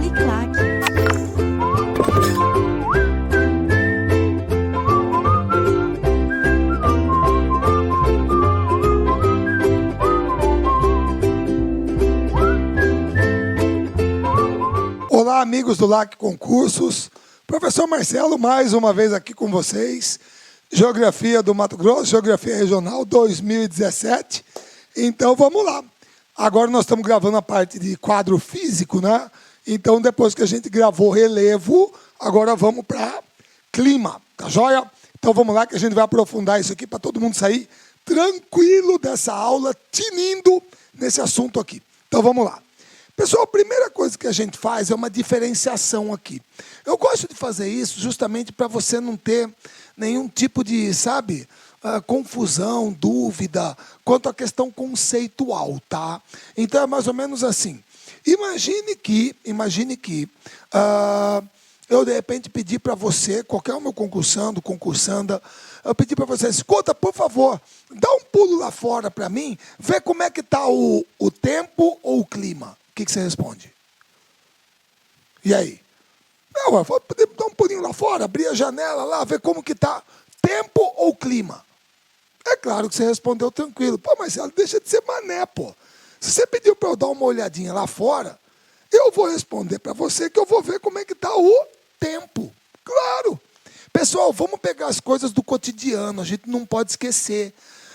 Uniclac. Olá, amigos do LAC Concursos. Professor Marcelo, mais uma vez aqui com vocês. Geografia do Mato Grosso, Geografia Regional 2017. Então, vamos lá. Agora nós estamos gravando a parte de quadro físico, né? Então, depois que a gente gravou relevo, agora vamos para clima, tá joia? Então, vamos lá que a gente vai aprofundar isso aqui para todo mundo sair tranquilo dessa aula, tinindo nesse assunto aqui. Então, vamos lá. Pessoal, a primeira coisa que a gente faz é uma diferenciação aqui. Eu gosto de fazer isso justamente para você não ter nenhum tipo de, confusão, dúvida quanto à questão conceitual, tá? Então, é mais ou menos assim. Imagine que eu, de repente, pedi para você, qualquer um meu concursando, concursanda, eu pedi para você, escuta, por favor, dá um pulo lá fora para mim, vê como é que está o tempo ou o clima. O que você responde? E aí? Não, eu vou dar um pulinho lá fora, abrir a janela lá, ver como que está tempo ou clima. É claro que você respondeu tranquilo. Pô, Marcelo, deixa de ser mané, pô. Se você pediu para eu dar uma olhadinha lá fora, eu vou responder para você que eu vou ver como é que está o tempo. Claro. Pessoal, vamos pegar as coisas do cotidiano, a gente não pode esquecer.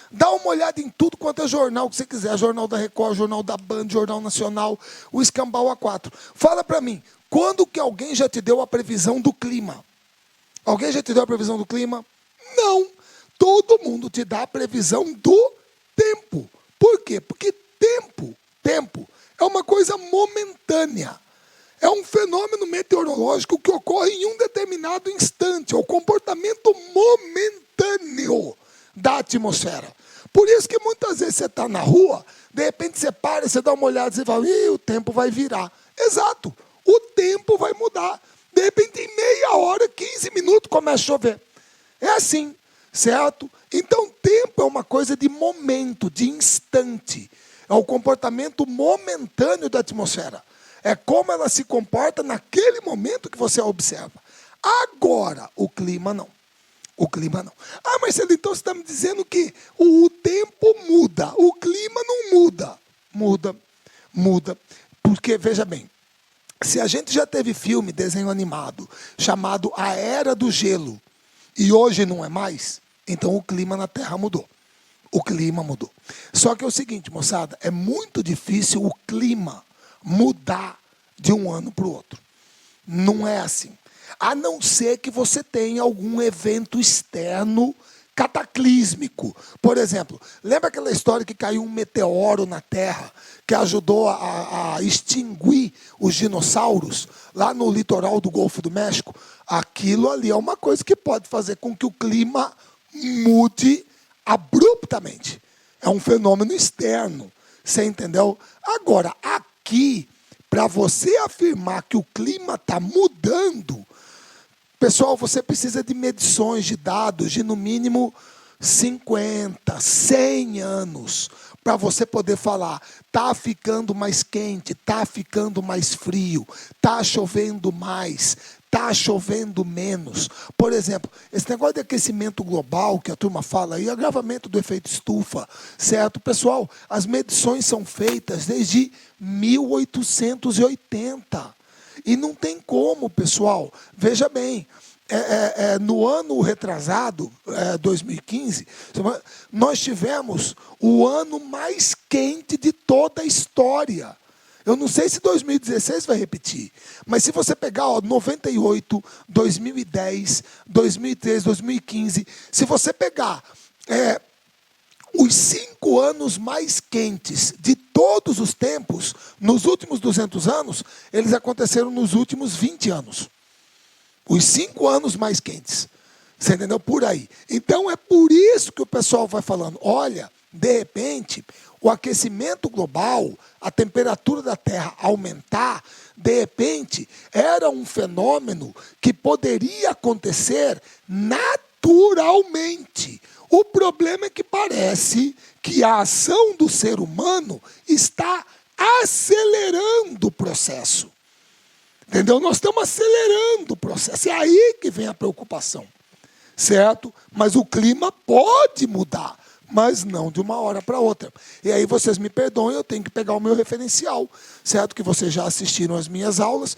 Dá uma olhada em tudo quanto é jornal que você quiser. Jornal da Record, Jornal da Band, Jornal Nacional, o Escambau A4. Fala para mim, quando que alguém já te deu a previsão do clima? Alguém já te deu a previsão do clima? Não. Todo mundo te dá a previsão do tempo. Por quê? Porque tempo é uma coisa momentânea. É um fenômeno meteorológico que ocorre em um determinado instante. É o comportamento momentâneo da atmosfera. Por isso que muitas vezes você está na rua, de repente você para, você dá uma olhada e fala, o tempo vai virar. Exato, o tempo vai mudar. De repente, em meia hora, 15 minutos, começa a chover. É assim, certo? Então, tempo é uma coisa de momento, de instante. É o comportamento momentâneo da atmosfera. É como ela se comporta naquele momento que você a observa. Agora, o clima não. O clima não. Ah, Marcelo, então você está me dizendo que o tempo muda, o clima não muda. Muda. Porque, veja bem, se a gente já teve filme, desenho animado, chamado A Era do Gelo, e hoje não é mais, então o clima na Terra mudou. O clima mudou. Só que é o seguinte, moçada, é muito difícil o clima mudar de um ano para o outro. Não é assim. A não ser que você tenha algum evento externo cataclísmico. Por exemplo, lembra aquela história que caiu um meteoro na Terra que ajudou a extinguir os dinossauros lá no litoral do Golfo do México? Aquilo ali é uma coisa que pode fazer com que o clima mude abruptamente. É um fenômeno externo. Você entendeu? Agora, aqui, para você afirmar que o clima está mudando, pessoal, você precisa de medições de dados de, no mínimo, 50, 100 anos, para você poder falar, está ficando mais quente, está ficando mais frio, está chovendo mais, está chovendo menos. Por exemplo, esse negócio de aquecimento global, que a turma fala aí, agravamento do efeito estufa, certo? Pessoal, as medições são feitas desde 1880. E não tem como, pessoal. Veja bem, no ano retrasado, 2015, nós tivemos o ano mais quente de toda a história. Eu não sei se 2016 vai repetir, mas se você pegar 98, 2010, 2013, 2015, se você pegar os 5 anos mais quentes de todos os tempos, nos últimos 200 anos, eles aconteceram nos últimos 20 anos. Os 5 anos mais quentes. Você entendeu? Por aí. Então, é por isso que o pessoal vai falando, olha, de repente, o aquecimento global, a temperatura da Terra aumentar, de repente, era um fenômeno que poderia acontecer naturalmente. O problema é que parece que a ação do ser humano está acelerando o processo. Entendeu? Nós estamos acelerando o processo. É aí que vem a preocupação. Certo? Mas o clima pode mudar, mas não de uma hora para outra. E aí vocês me perdoem, eu tenho que pegar o meu referencial. Certo? Que vocês já assistiram as minhas aulas.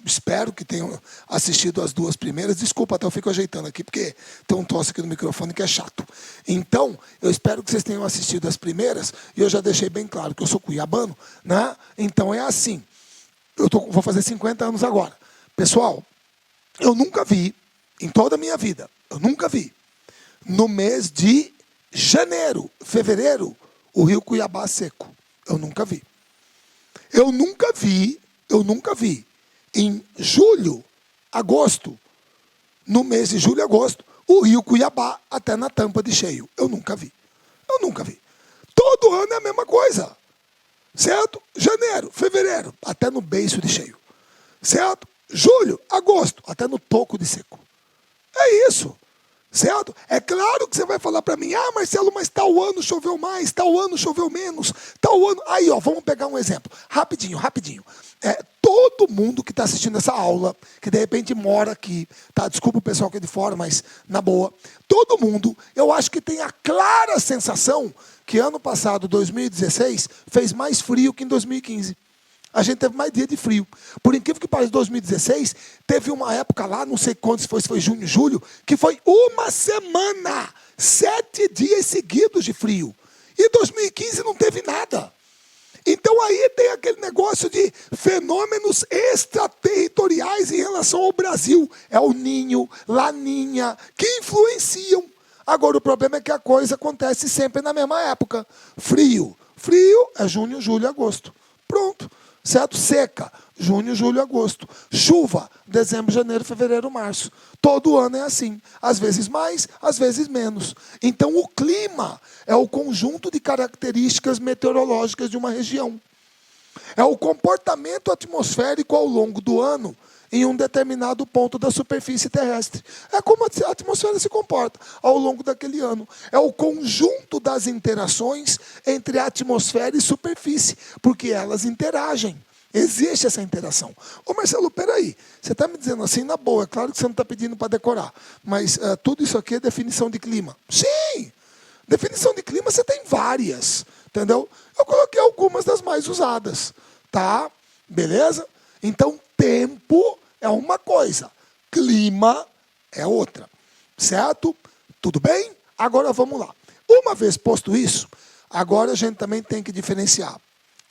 Espero que tenham assistido as 2 primeiras. Desculpa, até eu fico ajeitando aqui, porque tem um tosse aqui no microfone que é chato. Então, eu espero que vocês tenham assistido as primeiras. E eu já deixei bem claro que eu sou cuiabano, né? Então é assim. Vou fazer 50 anos agora. Pessoal, eu nunca vi, em toda a minha vida, eu nunca vi, no mês de janeiro, fevereiro, o rio Cuiabá seco. Eu nunca vi. Eu nunca vi, em julho, agosto, no mês de julho e agosto, o rio Cuiabá até na tampa de cheio. Eu nunca vi. Todo ano é a mesma coisa. Certo? Janeiro, fevereiro, até no beiço de cheio. Certo? Julho, agosto, até no toco de seco. É isso. Certo? É claro que você vai falar para mim, Marcelo, mas tal ano choveu mais, tal ano choveu menos, tal ano... Aí, vamos pegar um exemplo. Rapidinho. Todo mundo que está assistindo essa aula, que de repente mora aqui, tá? Desculpa o pessoal que é de fora, mas na boa. Todo mundo, eu acho que tem a clara sensação que ano passado, 2016, fez mais frio que em 2015. A gente teve mais dia de frio. Por incrível que pareça, 2016, teve uma época lá, não sei quando, se foi junho, julho, que foi uma semana, 7 dias seguidos de frio. E 2015 não teve nada. Então aí tem aquele negócio de fenômenos extraterritoriais em relação ao Brasil. É o Ninho, Laninha, que influenciam. Agora o problema é que a coisa acontece sempre na mesma época. Frio é junho, julho, agosto. Pronto. Certo? Seca, junho, julho, agosto. Chuva, dezembro, janeiro, fevereiro, março. Todo ano é assim. Às vezes mais, às vezes menos. Então o clima é o conjunto de características meteorológicas de uma região. É o comportamento atmosférico ao longo do ano em um determinado ponto da superfície terrestre. É como a atmosfera se comporta ao longo daquele ano. É o conjunto das interações entre a atmosfera e superfície, porque elas interagem. Existe essa interação. Ô Marcelo, peraí, você está me dizendo assim na boa, é claro que você não está pedindo para decorar, mas tudo isso aqui é definição de clima. Sim! Definição de clima você tem várias, entendeu? Eu coloquei algumas das mais usadas, tá? Beleza? Então, tempo é uma coisa, clima é outra, certo? Tudo bem? Agora vamos lá. Uma vez posto isso, agora a gente também tem que diferenciar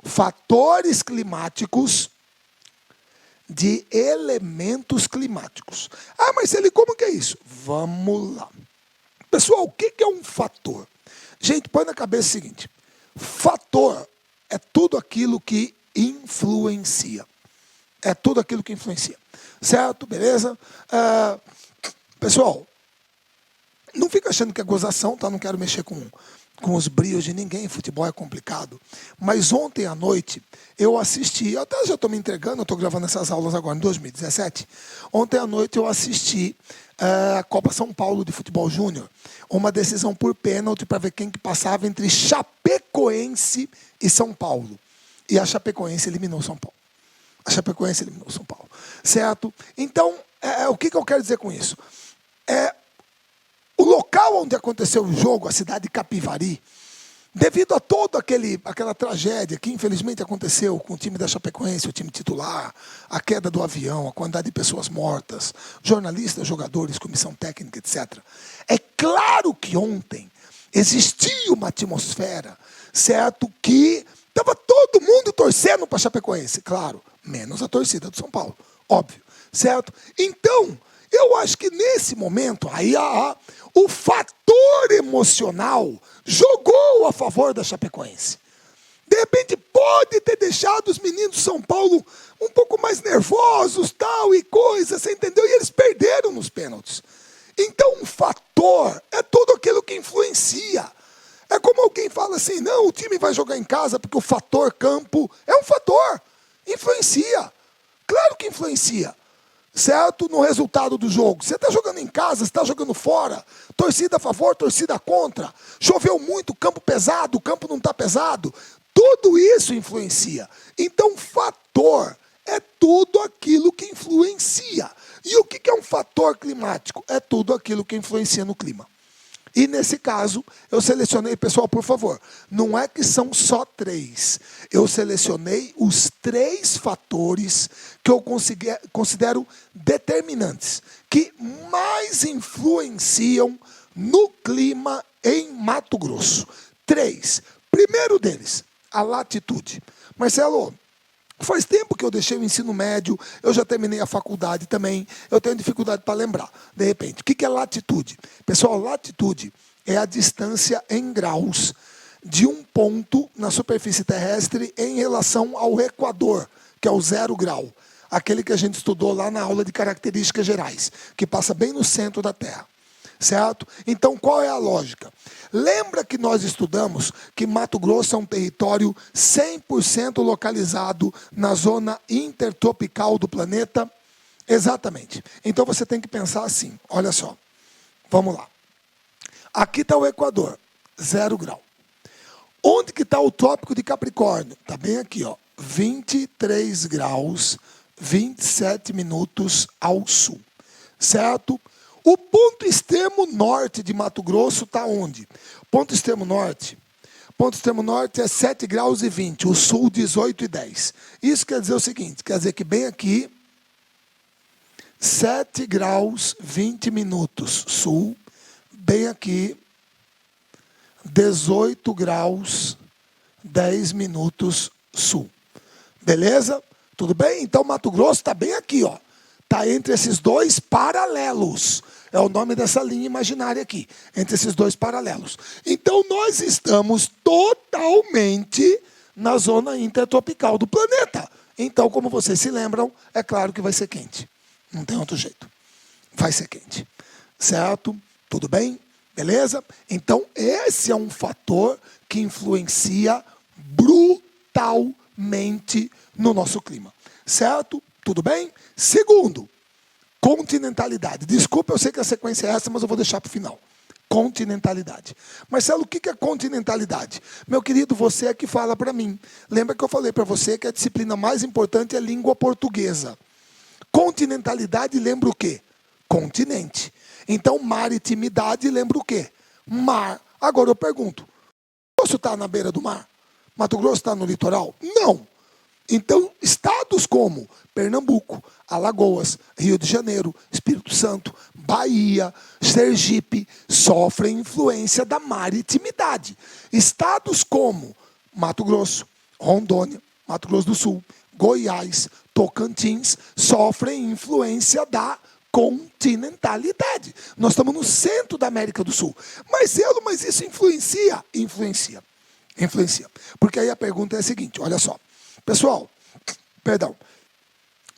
fatores climáticos de elementos climáticos. Marcelo, como que é isso? Vamos lá. Pessoal, o que é um fator? Gente, põe na cabeça o seguinte, fator é tudo aquilo que influencia. É tudo aquilo que influencia. Certo? Beleza? Pessoal, não fica achando que é gozação, tá? Não quero mexer com os brios de ninguém, futebol é complicado. Mas ontem à noite eu assisti, eu até já estou me entregando, eu estou gravando essas aulas agora em 2017. Ontem à noite eu assisti a Copa São Paulo de Futebol Júnior, uma decisão por pênalti para ver quem que passava entre Chapecoense e São Paulo. E a Chapecoense eliminou São Paulo. Certo? Então, o que eu quero dizer com isso? O local onde aconteceu o jogo, a cidade de Capivari, devido a toda aquela tragédia que infelizmente aconteceu com o time da Chapecoense, o time titular, a queda do avião, a quantidade de pessoas mortas, jornalistas, jogadores, comissão técnica, etc. É claro que ontem existia uma atmosfera, certo, que estava todo mundo torcendo para a Chapecoense, claro, menos a torcida do São Paulo, óbvio, certo? Então, eu acho que nesse momento, o fator emocional jogou a favor da Chapecoense. De repente pode ter deixado os meninos de São Paulo um pouco mais nervosos, tal e coisa, você entendeu? E eles perderam nos pênaltis. Então, um fator é tudo aquilo que influencia. É como alguém fala assim, não, o time vai jogar em casa porque o fator campo é um fator. Influencia. Claro que influencia. Certo? No resultado do jogo. Você está jogando em casa, você está jogando fora. Torcida a favor, torcida contra. Choveu muito, campo pesado, o campo não está pesado. Tudo isso influencia. Então, fator é tudo aquilo fator climático é tudo aquilo que influencia no clima. E nesse caso, eu selecionei, pessoal, por favor, não é que são só 3. Eu selecionei os 3 fatores que eu considero determinantes, que mais influenciam no clima em Mato Grosso. 3. Primeiro deles, a latitude. Marcelo, faz tempo que eu deixei o ensino médio, eu já terminei a faculdade também, eu tenho dificuldade para lembrar, de repente. O que é latitude? Pessoal, latitude é a distância em graus de um ponto na superfície terrestre em relação ao equador, que é o 0 grau. Aquele que a gente estudou lá na aula de características gerais, que passa bem no centro da Terra. Certo? Então, qual é a lógica? Lembra que nós estudamos que Mato Grosso é um território 100% localizado na zona intertropical do planeta? Exatamente. Então, você tem que pensar assim, olha só. Vamos lá. Aqui está o Equador, 0 grau. Onde que está o Trópico de Capricórnio? Está bem aqui, ó, 23 graus, 27 minutos ao sul. Certo? O ponto extremo norte de Mato Grosso está onde? Ponto extremo norte é 7 graus e 20, o sul 18 e 10. Isso quer dizer o seguinte, quer dizer que bem aqui, 7 graus 20 minutos sul, bem aqui, 18 graus 10 minutos sul. Beleza? Tudo bem? Então Mato Grosso está bem aqui, ó. Está entre esses 2 paralelos. É o nome dessa linha imaginária aqui. Entre esses 2 paralelos. Então, nós estamos totalmente na zona intertropical do planeta. Então, como vocês se lembram, é claro que vai ser quente. Não tem outro jeito. Vai ser quente. Certo? Tudo bem? Beleza? Então, esse é um fator que influencia brutalmente no nosso clima. Certo? Tudo bem? Segundo, continentalidade. Desculpa, eu sei que a sequência é essa, mas eu vou deixar para o final. Continentalidade. Marcelo, o que é continentalidade? Meu querido, você é que fala para mim. Lembra que eu falei para você que a disciplina mais importante é língua portuguesa. Continentalidade lembra o quê? Continente. Então, maritimidade lembra o quê? Mar. Agora eu pergunto, Mato Grosso está na beira do mar? Mato Grosso está no litoral? Não. Então, estados como Pernambuco, Alagoas, Rio de Janeiro, Espírito Santo, Bahia, Sergipe, sofrem influência da maritimidade. Estados como Mato Grosso, Rondônia, Mato Grosso do Sul, Goiás, Tocantins, sofrem influência da continentalidade. Nós estamos no centro da América do Sul. Mas isso influencia? Influencia. Porque aí a pergunta é a seguinte, olha só. Pessoal, perdão,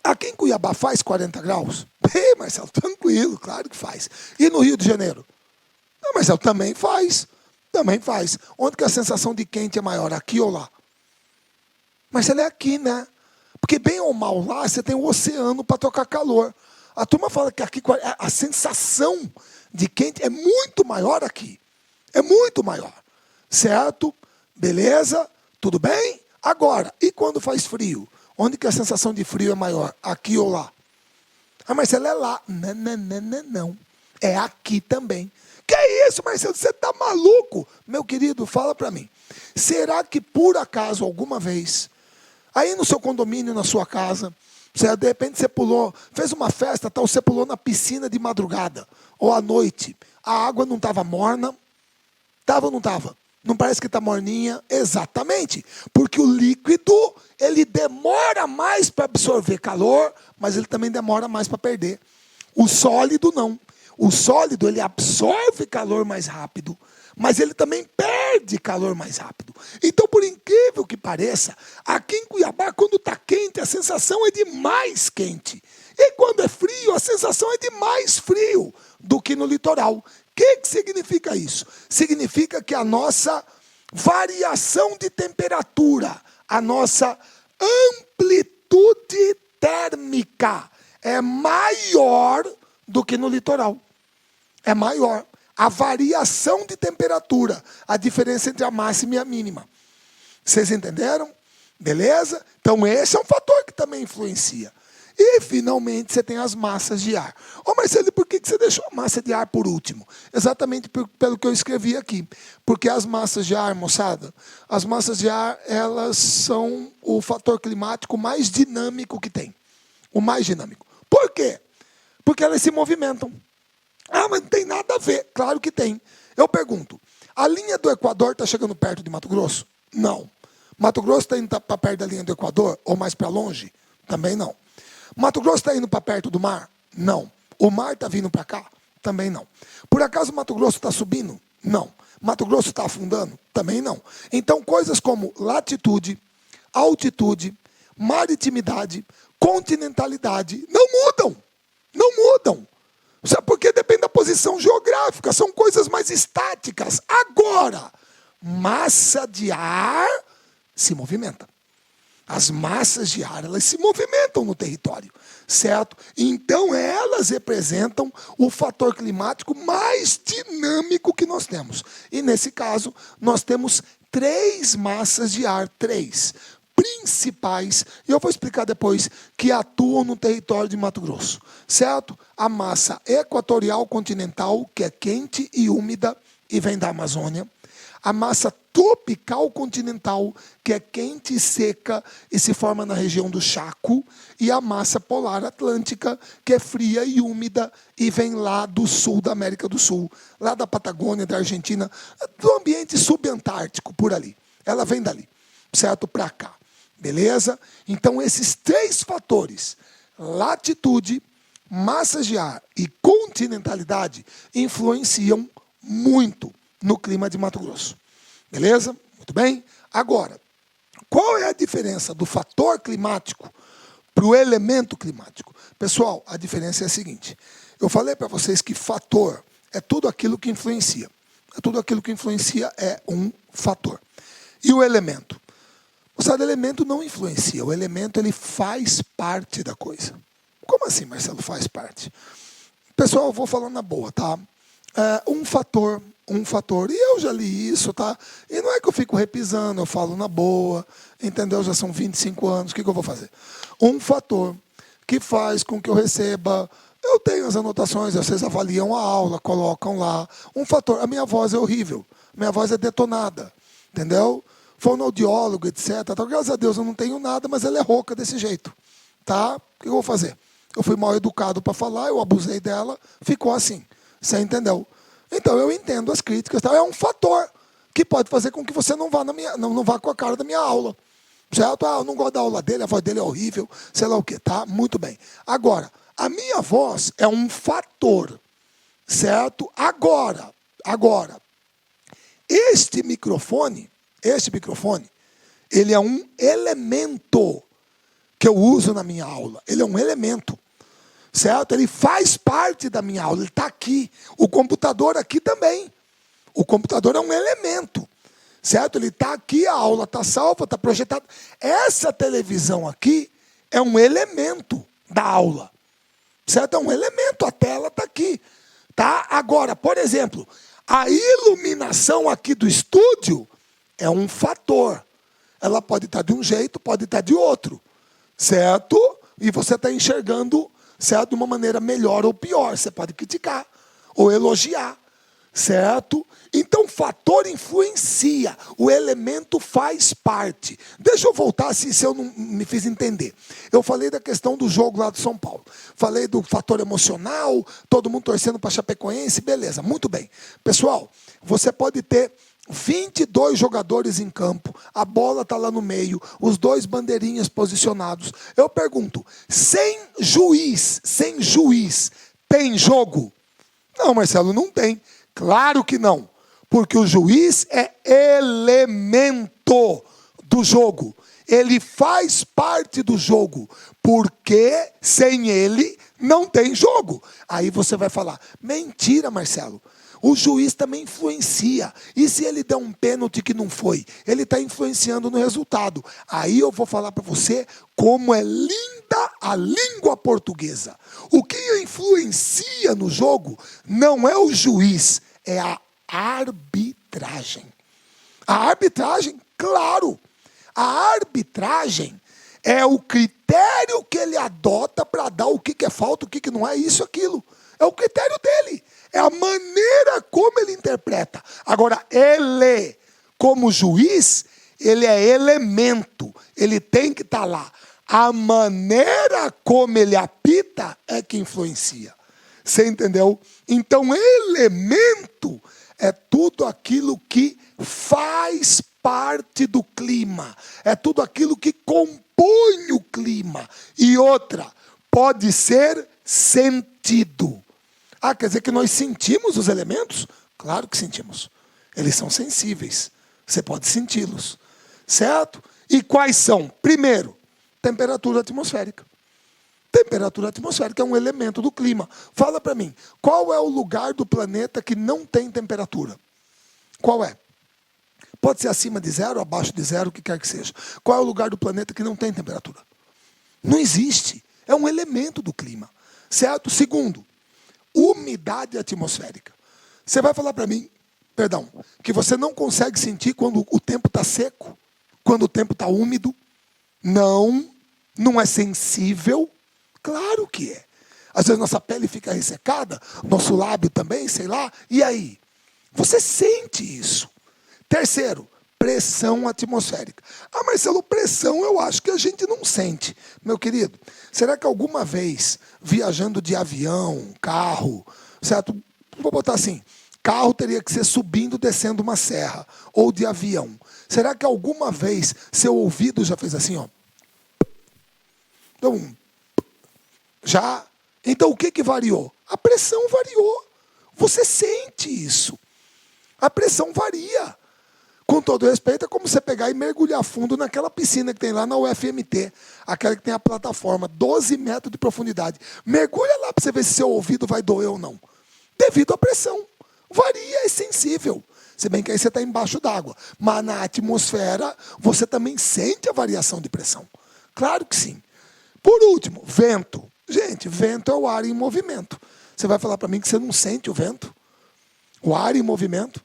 aqui em Cuiabá faz 40 graus? Marcelo, tranquilo, claro que faz. E no Rio de Janeiro? Não, Marcelo, também faz. Onde que a sensação de quente é maior, aqui ou lá? Marcelo, é aqui, né? Porque bem ou mal lá, você tem o oceano para tocar calor. A turma fala que aqui a sensação de quente é muito maior aqui. É muito maior. Certo? Beleza? Tudo bem? Agora, e quando faz frio? Onde que a sensação de frio é maior? Aqui ou lá? Ah, Marcelo, é lá. Não. É aqui também. Que isso, Marcelo? Você está maluco? Meu querido, fala para mim. Será que por acaso, alguma vez, aí no seu condomínio, na sua casa, de repente você pulou, fez uma festa, você pulou na piscina de madrugada, ou à noite, a água não estava morna? Estava ou não estava? Não parece que está morninha? Exatamente. Porque o líquido, ele demora mais para absorver calor, mas ele também demora mais para perder. O sólido, não. O sólido, ele absorve calor mais rápido, mas ele também perde calor mais rápido. Então, por incrível que pareça, aqui em Cuiabá, quando está quente, a sensação é de mais quente. E quando é frio, a sensação é de mais frio do que no litoral. O que significa isso? Significa que a nossa variação de temperatura, a nossa amplitude térmica é maior do que no litoral. É maior. A variação de temperatura, a diferença entre a máxima e a mínima. Vocês entenderam? Beleza? Então esse é um fator que também influencia. E, finalmente, você tem as massas de ar. Ô, Marcelo, e por que você deixou a massa de ar por último? Exatamente pelo que eu escrevi aqui. Porque as massas de ar, moçada, as massas de ar, elas são o fator climático mais dinâmico que tem. O mais dinâmico. Por quê? Porque elas se movimentam. Ah, mas não tem nada a ver. Claro que tem. Eu pergunto, a linha do Equador está chegando perto de Mato Grosso? Não. Mato Grosso está indo para perto da linha do Equador ou mais para longe? Também não. Mato Grosso está indo para perto do mar? Não. O mar está vindo para cá? Também não. Por acaso Mato Grosso está subindo? Não. Mato Grosso está afundando? Também não. Então, coisas como latitude, altitude, maritimidade, continentalidade não mudam. Não mudam. Sabe por quê? Depende da posição geográfica. São coisas mais estáticas. Agora, massa de ar se movimenta. As massas de ar, elas se movimentam no território, certo? Então, elas representam o fator climático mais dinâmico que nós temos. E, nesse caso, nós temos 3 massas de ar, 3 principais, e eu vou explicar depois, que atuam no território de Mato Grosso, certo? A massa equatorial continental, que é quente e úmida, e vem da Amazônia. A massa tropical continental, que é quente e seca e se forma na região do Chaco, e a massa polar atlântica, que é fria e úmida e vem lá do sul da América do Sul, lá da Patagônia, da Argentina, do ambiente subantártico, por ali. Ela vem dali, certo? Para cá, beleza? Então, esses 3 fatores, latitude, massas de ar e continentalidade, influenciam muito no clima de Mato Grosso. Beleza? Muito bem. Agora, qual é a diferença do fator climático para o elemento climático? Pessoal, a diferença é a seguinte. Eu falei para vocês que fator é tudo aquilo que influencia. Tudo aquilo que influencia é um fator. E o elemento? O elemento não influencia. O elemento, ele faz parte da coisa. Como assim, Marcelo, faz parte? Pessoal, eu vou falar na boa, tá? Um fator, e eu já li isso, tá? E não é que eu fico repisando, eu falo na boa, entendeu? Já são 25 anos, o que eu vou fazer? Um fator que faz com que eu receba, eu tenho as anotações, vocês avaliam a aula, colocam lá. Um fator, a minha voz é horrível, minha voz é detonada, entendeu? Fonoaudiólogo, etc. Então, graças a Deus eu não tenho nada, mas ela é rouca desse jeito, tá? O que eu vou fazer? Eu fui mal educado para falar, eu abusei dela, ficou assim. Você entendeu? Então, eu entendo as críticas. Tá? É um fator que pode fazer com que você não vá, não vá com a cara da minha aula. Certo? Ah, eu não gosto da aula dele, a voz dele é horrível, sei lá o quê, tá? Muito bem. Agora, a minha voz é um fator, certo? Agora, este microfone, ele é um elemento que eu uso na minha aula. Ele é um elemento. Certo? Ele faz parte da minha aula, ele está aqui. O computador aqui também. O computador é um elemento. Certo? Ele está aqui, a aula está salva, está projetada. Essa televisão aqui é um elemento da aula. Certo? É um elemento, a tela está aqui. Tá? Agora, por exemplo, a iluminação aqui do estúdio é um fator. Ela pode estar de um jeito, pode estar de outro. Certo? E você está enxergando, certo, de uma maneira melhor ou pior. Você pode criticar ou elogiar, certo? Então, o fator influencia, o elemento faz parte. Deixa eu voltar, se eu não me fiz entender. Eu falei da questão do jogo lá do São Paulo. Falei do fator emocional, todo mundo torcendo para Chapecoense, beleza, muito bem. Pessoal, você pode ter 22 jogadores em campo, a bola está lá no meio, os 2 bandeirinhas posicionados. Eu pergunto, sem juiz, tem jogo? Não, Marcelo, não tem. Claro que não, porque o juiz é elemento do jogo. Ele faz parte do jogo, porque sem ele não tem jogo. Aí você vai falar, mentira, Marcelo. O juiz também influencia. E se ele der um pênalti que não foi? Ele está influenciando no resultado. Aí eu vou falar para você como é linda a língua portuguesa. O que influencia no jogo não é o juiz, é a arbitragem. A arbitragem, claro. A arbitragem é o critério critério que ele adota para dar o que é falta, o que não é isso, aquilo. É o critério dele. É a maneira como ele interpreta. Agora, ele, como juiz, ele é elemento. Ele tem que estar lá. A maneira como ele apita é que influencia. Você entendeu? Então, elemento é tudo aquilo que faz parte do clima. É tudo aquilo que compõe o clima. E outra, pode ser sentido. Ah, quer dizer que nós sentimos os elementos? Claro que sentimos. Eles são sensíveis. Você pode senti-los. Certo? E quais são? Primeiro, temperatura atmosférica. Temperatura atmosférica é um elemento do clima. Fala para mim, qual é o lugar do planeta que não tem temperatura? Qual é? Pode ser acima de zero, abaixo de zero, o que quer que seja. Qual é o lugar do planeta que não tem temperatura? Não existe. É um elemento do clima. Certo? Segundo, umidade atmosférica. Você vai falar para mim, que você não consegue sentir quando o tempo está seco, quando o tempo está úmido? Não é sensível? Claro que é. Às vezes nossa pele fica ressecada, nosso lábio também, sei lá. E aí? Você sente isso. Terceiro, pressão atmosférica. Ah, Marcelo, pressão eu acho que a gente não sente. Meu querido, será que alguma vez, viajando de avião, carro, certo? Vou botar assim, carro teria que ser subindo, descendo uma serra, ou de avião. Será que alguma vez seu ouvido já fez assim, ó? Então, já? Então o que variou? A pressão variou. Você sente isso. A pressão varia. Com todo respeito, é como você pegar e mergulhar fundo naquela piscina que tem lá na UFMT, aquela que tem a plataforma, 12 metros de profundidade. Mergulha lá para você ver se seu ouvido vai doer ou não. Devido à pressão. Varia, é sensível. Se bem que aí você está embaixo d'água. Mas na atmosfera, você também sente a variação de pressão. Claro que sim. Por último, vento. Gente, vento é o ar em movimento. Você vai falar para mim que você não sente o vento? O ar em movimento?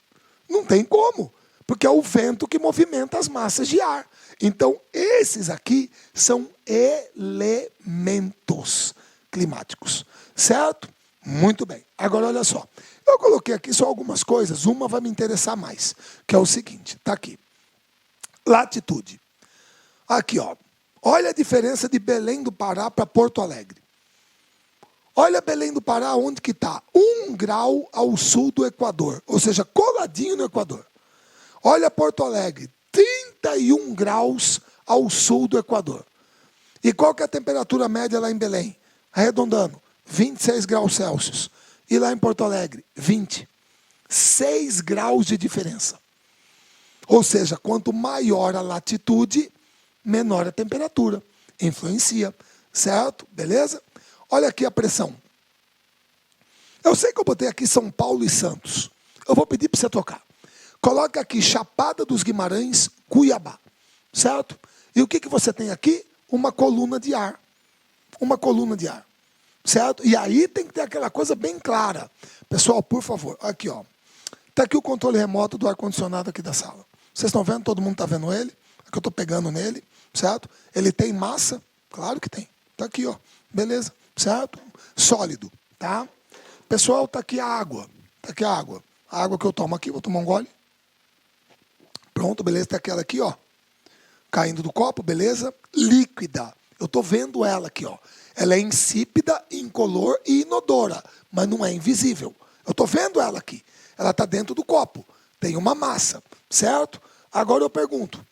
Não tem como. Porque é o vento que movimenta as massas de ar. Então, esses aqui são elementos climáticos. Certo? Muito bem. Agora, olha só. Eu coloquei aqui só algumas coisas. Uma vai me interessar mais. Que é o seguinte. Está aqui. Latitude. Aqui, ó. Olha a diferença de Belém do Pará para Porto Alegre. Olha Belém do Pará, onde que está? 1 grau ao sul do Equador. Ou seja, coladinho no Equador. Olha Porto Alegre, 31 graus ao sul do Equador. E qual que é a temperatura média lá em Belém? Arredondando, 26 graus Celsius. E lá em Porto Alegre, 20. 6 graus de diferença. Ou seja, quanto maior a latitude, menor a temperatura. Influencia, certo? Beleza? Olha aqui a pressão. Eu sei que eu botei aqui São Paulo e Santos. Eu vou pedir para você tocar. Coloca aqui Chapada dos Guimarães, Cuiabá. Certo? E o que você tem aqui? Uma coluna de ar. Uma coluna de ar. Certo? E aí tem que ter aquela coisa bem clara. Pessoal, por favor, aqui, ó. Está aqui o controle remoto do ar-condicionado aqui da sala. Vocês estão vendo? Todo mundo está vendo ele? Aqui eu estou pegando nele, certo? Ele tem massa? Claro que tem. Está aqui, ó. Beleza? Certo? Sólido, tá? Pessoal, está aqui a água. Está aqui a água. A água que eu tomo aqui, vou tomar um gole. Pronto, beleza? Tem aquela aqui, ó. Caindo do copo, beleza? Líquida. Eu estou vendo ela aqui, ó. Ela é insípida, incolor e inodora, mas não é invisível. Eu estou vendo ela aqui. Ela está dentro do copo. Tem uma massa, certo? Agora eu pergunto.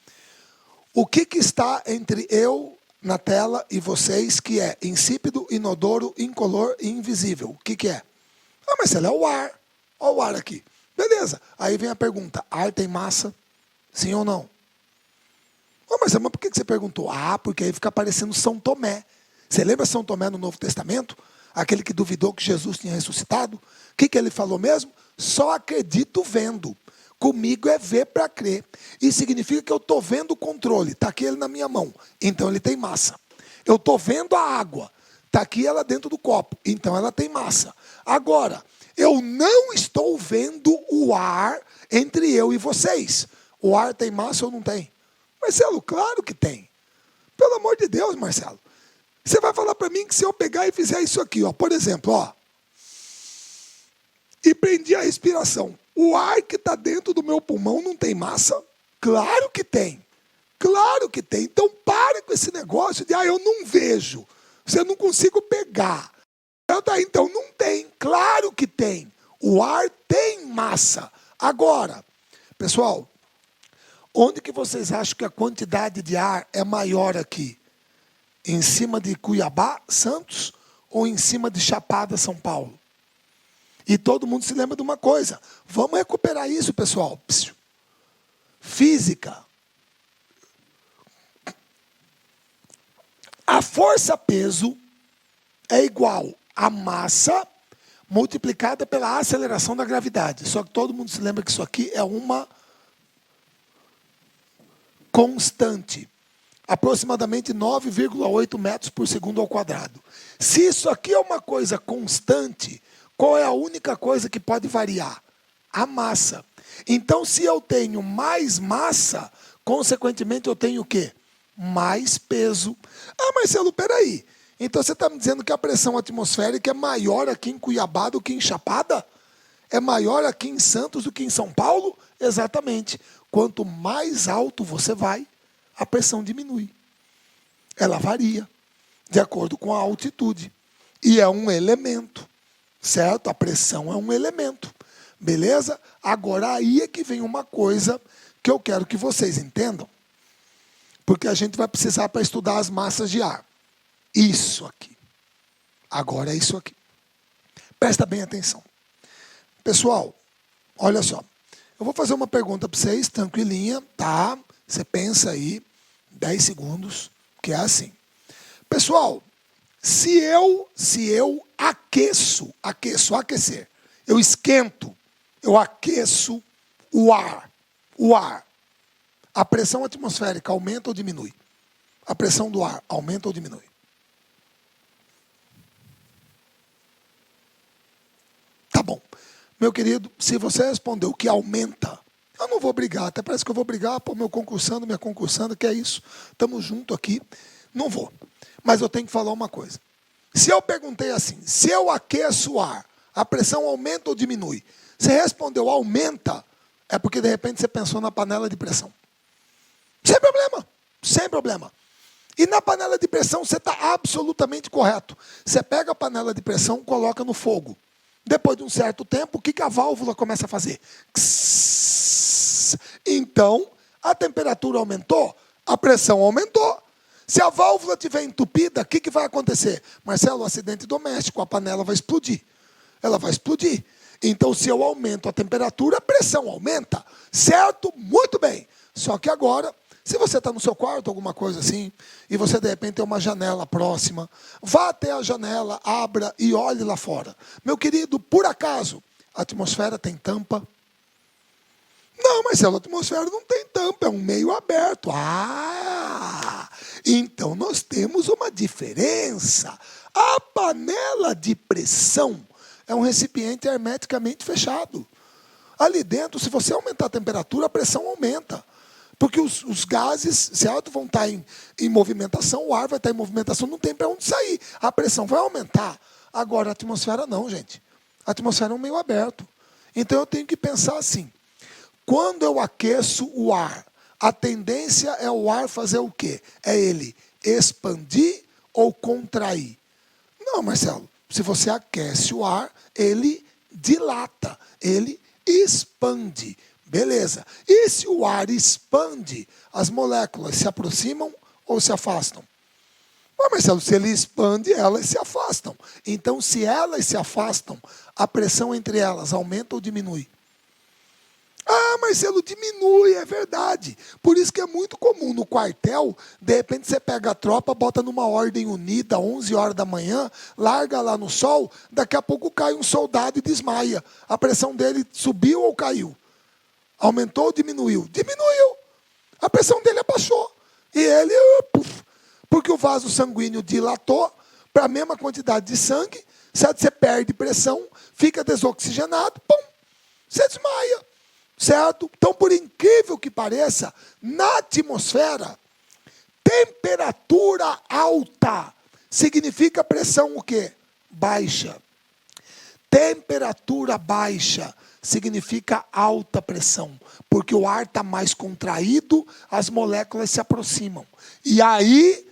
O que está entre eu na tela e vocês que é insípido, inodoro, incolor e invisível? O que é? Ah, mas ela é o ar. Olha o ar aqui. Beleza. Aí vem a pergunta. Ar tem massa? Sim ou não? Oh, mas por que você perguntou? Ah, porque aí fica parecendo São Tomé. Você lembra São Tomé no Novo Testamento? Aquele que duvidou que Jesus tinha ressuscitado? O que ele falou mesmo? Só acredito vendo. Comigo é ver para crer. Isso significa que eu estou vendo o controle. Está aqui ele na minha mão. Então ele tem massa. Eu estou vendo a água. Está aqui ela dentro do copo. Então ela tem massa. Agora, eu não estou vendo o ar entre eu e vocês. O ar tem massa ou não tem? Marcelo, claro que tem. Pelo amor de Deus, Marcelo. Você vai falar para mim que se eu pegar e fizer isso aqui, ó, por exemplo, ó, e prendi a respiração, o ar que está dentro do meu pulmão não tem massa? Claro que tem. Claro que tem. Então pare com esse negócio de, eu não vejo, eu não consigo pegar. Então não tem. Claro que tem. O ar tem massa. Agora, pessoal, onde que vocês acham que a quantidade de ar é maior aqui? Em cima de Cuiabá, Santos, ou em cima de Chapada, São Paulo? E todo mundo se lembra de uma coisa. Vamos recuperar isso, pessoal. Física. A força-peso é igual a massa multiplicada pela aceleração da gravidade. Só que todo mundo se lembra que isso aqui é uma constante. Aproximadamente 9,8 metros por segundo ao quadrado. Se isso aqui é uma coisa constante, qual é a única coisa que pode variar? A massa. Então, se eu tenho mais massa, consequentemente eu tenho o quê? Mais peso. Marcelo, peraí. Então você está me dizendo que a pressão atmosférica é maior aqui em Cuiabá do que em Chapada? É maior aqui em Santos do que em São Paulo? Exatamente. Quanto mais alto você vai, a pressão diminui. Ela varia de acordo com a altitude. E é um elemento, certo? A pressão é um elemento. Beleza? Agora aí é que vem uma coisa que eu quero que vocês entendam. Porque a gente vai precisar para estudar as massas de ar. Isso aqui. Agora é isso aqui. Presta bem atenção. Pessoal, olha só. Eu vou fazer uma pergunta para vocês, tranquilinha, tá? Você pensa aí, 10 segundos, que é assim. Pessoal, se eu aquecer, eu esquento, eu aqueço o ar, a pressão atmosférica aumenta ou diminui? A pressão do ar aumenta ou diminui? Tá bom. Meu querido, se você respondeu que aumenta, eu não vou brigar. Até parece que eu vou brigar, pô, meu concursando, minha concursanda, que é isso. Estamos juntos aqui. Não vou. Mas eu tenho que falar uma coisa. Se eu perguntei assim, se eu aqueço o ar, a pressão aumenta ou diminui? Você respondeu aumenta, é porque de repente você pensou na panela de pressão. Sem problema. Sem problema. E na panela de pressão você está absolutamente correto. Você pega a panela de pressão, coloca no fogo. Depois de um certo tempo, o que a válvula começa a fazer? Então, a temperatura aumentou, a pressão aumentou. Se a válvula estiver entupida, o que vai acontecer? Marcelo, acidente doméstico, a panela vai explodir. Ela vai explodir. Então, se eu aumento a temperatura, a pressão aumenta. Certo? Muito bem. Só que agora, se você está no seu quarto, alguma coisa assim, e você de repente tem uma janela próxima, vá até a janela, abra e olhe lá fora. Meu querido, por acaso, a atmosfera tem tampa? Não, Marcelo, a atmosfera não tem tampa, é um meio aberto. Então nós temos uma diferença. A panela de pressão é um recipiente hermeticamente fechado. Ali dentro, se você aumentar a temperatura, a pressão aumenta. Porque os gases, certo, vão estar em movimentação, o ar vai estar em movimentação, não tem para onde sair. A pressão vai aumentar. Agora, a atmosfera não, gente. A atmosfera é um meio aberto. Então, eu tenho que pensar assim. Quando eu aqueço o ar, a tendência é o ar fazer o quê? É ele expandir ou contrair? Não, Marcelo. Se você aquece o ar, ele dilata, ele expande. Beleza. E se o ar expande, as moléculas se aproximam ou se afastam? Marcelo, se ele expande, elas se afastam. Então, se elas se afastam, a pressão entre elas aumenta ou diminui? Marcelo, diminui, é verdade. Por isso que é muito comum no quartel, de repente você pega a tropa, bota numa ordem unida, 11 horas da manhã, larga lá no sol, daqui a pouco cai um soldado e desmaia. A pressão dele subiu ou caiu? Aumentou ou diminuiu? Diminuiu. A pressão dele abaixou. E ele, porque o vaso sanguíneo dilatou para a mesma quantidade de sangue, certo? Você perde pressão, fica desoxigenado, você desmaia. Certo? Então, por incrível que pareça, na atmosfera, temperatura alta significa pressão o quê? Baixa. Temperatura baixa significa alta pressão, porque o ar está mais contraído, as moléculas se aproximam. E aí,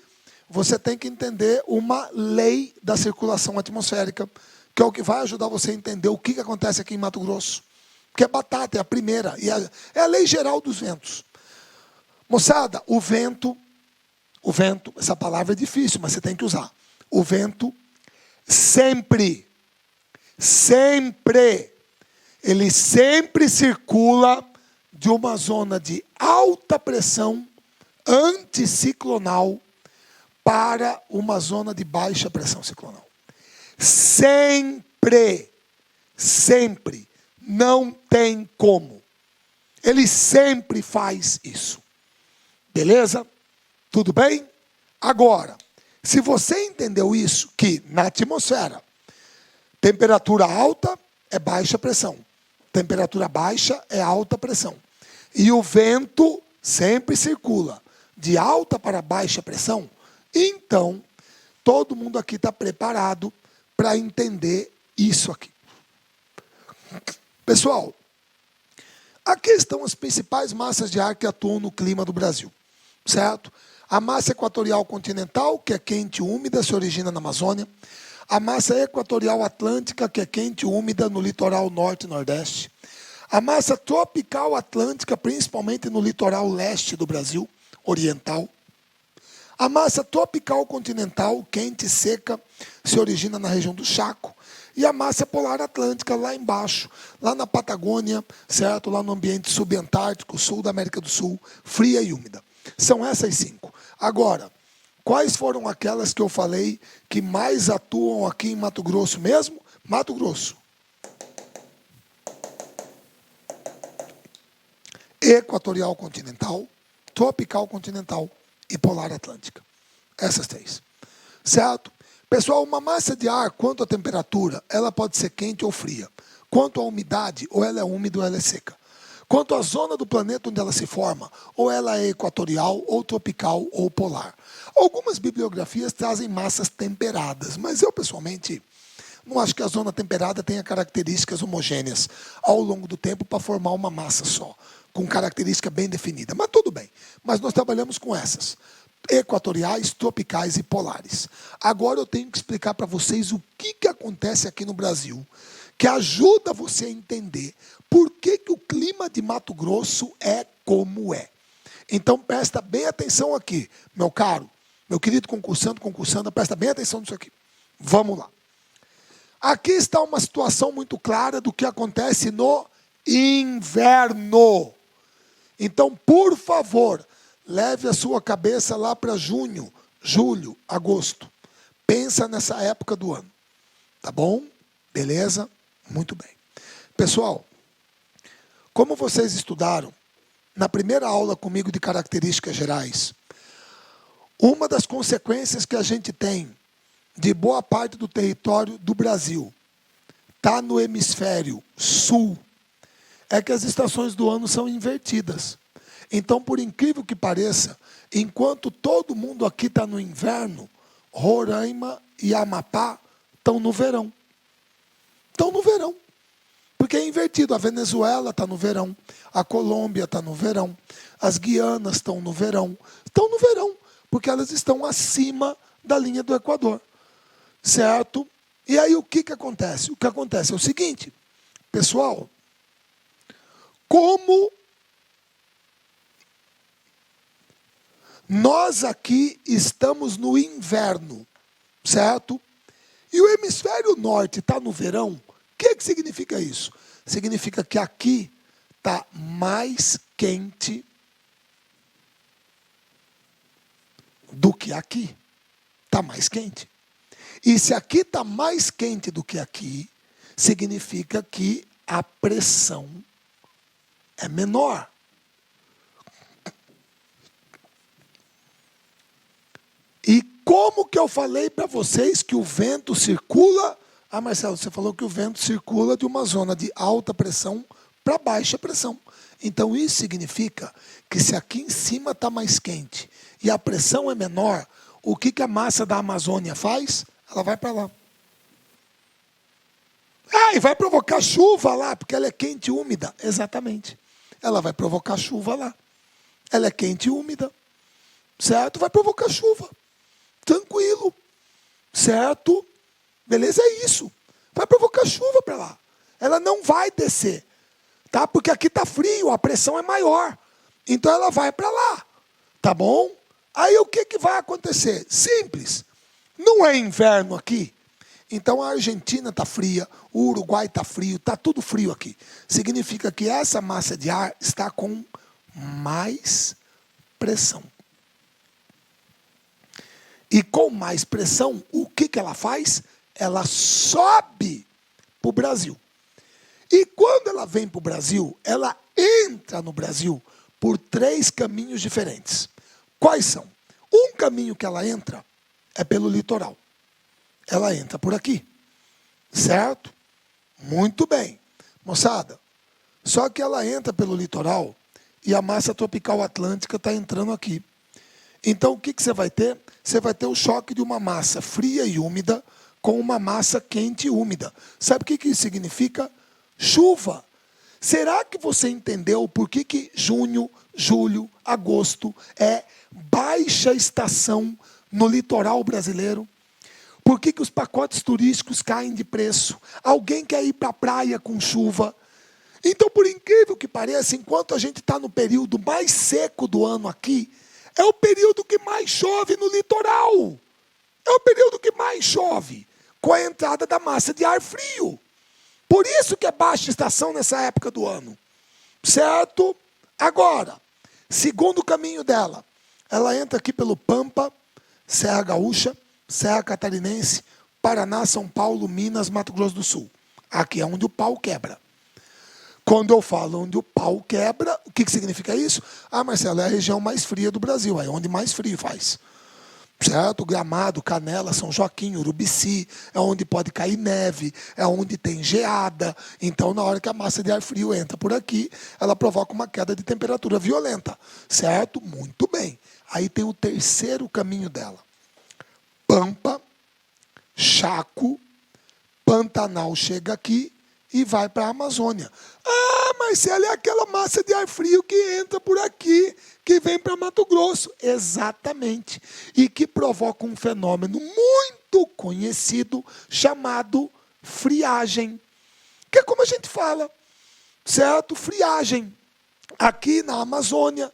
você tem que entender uma lei da circulação atmosférica, que é o que vai ajudar você a entender o que acontece aqui em Mato Grosso. Porque é batata, é a primeira, e é a lei geral dos ventos. Moçada, o vento, essa palavra é difícil, mas você tem que usar. O vento sempre, ele sempre circula de uma zona de alta pressão anticiclonal para uma zona de baixa pressão ciclonal. Sempre, não tem como. Ele sempre faz isso. Beleza? Tudo bem? Agora, se você entendeu isso, que na atmosfera, temperatura alta é baixa pressão, temperatura baixa é alta pressão. E o vento sempre circula de alta para baixa pressão, então todo mundo aqui está preparado para entender isso aqui. Pessoal, aqui estão as principais massas de ar que atuam no clima do Brasil, certo? A massa equatorial continental, que é quente e úmida, se origina na Amazônia. A massa equatorial atlântica, que é quente e úmida no litoral norte e nordeste. A massa tropical atlântica, principalmente no litoral leste do Brasil, oriental. A massa tropical continental, quente e seca, se origina na região do Chaco. E a massa polar atlântica, lá embaixo, lá na Patagônia, certo? Lá no ambiente subantártico, sul da América do Sul, fria e úmida. São essas 5. Agora, quais foram aquelas que eu falei que mais atuam aqui em Mato Grosso mesmo? Mato Grosso. Equatorial continental, tropical continental e polar atlântica. Essas 3. Certo? Pessoal, uma massa de ar, quanto à temperatura, ela pode ser quente ou fria. Quanto à umidade, ou ela é úmida ou ela é seca. Quanto à zona do planeta onde ela se forma, ou ela é equatorial, ou tropical, ou polar. Algumas bibliografias trazem massas temperadas, mas eu, pessoalmente, não acho que a zona temperada tenha características homogêneas ao longo do tempo para formar uma massa só, com característica bem definida. Mas tudo bem, mas nós trabalhamos com essas. Equatoriais, tropicais e polares. Agora eu tenho que explicar para vocês o que acontece aqui no Brasil, que ajuda você a entender por que o clima de Mato Grosso é como é. Então presta bem atenção aqui, meu caro, meu querido concursanda, presta bem atenção nisso aqui. Vamos lá. Aqui está uma situação muito clara do que acontece no inverno. Então, por favor, leve a sua cabeça lá para junho, julho, agosto. Pensa nessa época do ano. Tá bom? Beleza? Muito bem. Pessoal, como vocês estudaram na primeira aula comigo de características gerais, uma das consequências que a gente tem de boa parte do território do Brasil está no hemisfério sul, é que as estações do ano são invertidas. Então, por incrível que pareça, enquanto todo mundo aqui está no inverno, Roraima e Amapá estão no verão. Estão no verão. Porque é invertido. A Venezuela está no verão, a Colômbia está no verão, as Guianas estão no verão. Estão no verão, porque elas estão acima da linha do Equador. Certo? E aí o que acontece? O que acontece é o seguinte, pessoal, como nós aqui estamos no inverno, certo? E o hemisfério norte está no verão, o que significa isso? Significa que aqui está mais quente do que aqui. Está mais quente. E se aqui está mais quente do que aqui, significa que a pressão é menor. E como que eu falei para vocês que o vento circula? Ah, Marcelo, você falou que o vento circula de uma zona de alta pressão para baixa pressão. Então isso significa que se aqui em cima está mais quente e a pressão é menor, o que, que a massa da Amazônia faz? Ela vai para lá. Ah, e vai provocar chuva lá, porque ela é quente e úmida. Exatamente. Ela vai provocar chuva lá. Ela é quente e úmida. Certo? Vai provocar chuva. Tranquilo. Certo? Beleza? É isso. Vai provocar chuva para lá. Ela não vai descer. Tá? Porque aqui está frio, a pressão é maior. Então ela vai para lá. Tá bom? Aí o que, que vai acontecer? Simples. Não é inverno aqui. Então a Argentina está fria, o Uruguai está frio, está tudo frio aqui. Significa que essa massa de ar está com mais pressão. E com mais pressão, o que, que ela faz? Ela sobe para o Brasil. E quando ela vem para o Brasil, ela entra no Brasil por 3 caminhos diferentes. Quais são? Um caminho que ela entra é pelo litoral. Ela entra por aqui. Certo? Muito bem. Moçada, só que ela entra pelo litoral e a massa tropical atlântica está entrando aqui. Então, o que, que você vai ter? Você vai ter o choque de uma massa fria e úmida com uma massa quente e úmida. Sabe o que, que isso significa? Chuva. Será que você entendeu por que, que junho, julho, agosto é baixa estação no litoral brasileiro? Por que, que os pacotes turísticos caem de preço? Alguém quer ir para a praia com chuva? Então, por incrível que pareça, enquanto a gente está no período mais seco do ano aqui, é o período que mais chove no litoral. É o período que mais chove, com a entrada da massa de ar frio. Por isso que é baixa estação nessa época do ano. Certo? Agora, segundo caminho dela, ela entra aqui pelo Pampa, Serra Gaúcha, Serra Catarinense, Paraná, São Paulo, Minas, Mato Grosso do Sul. Aqui é onde o pau quebra. Quando eu falo onde o pau quebra, o que, que significa isso? Ah, Marcelo, é a região mais fria do Brasil, é onde mais frio faz. Certo? Gramado, Canela, São Joaquim, Urubici, é onde pode cair neve, é onde tem geada. Então, na hora que a massa de ar frio entra por aqui, ela provoca uma queda de temperatura violenta. Certo? Muito bem. Aí tem o terceiro caminho dela. Pampa, Chaco, Pantanal chega aqui e vai para a Amazônia. Ah, Marcelo, é aquela massa de ar frio que entra por aqui, que vem para Mato Grosso. Exatamente. E que provoca um fenômeno muito conhecido chamado friagem. Que é como a gente fala, certo? Friagem. Aqui na Amazônia,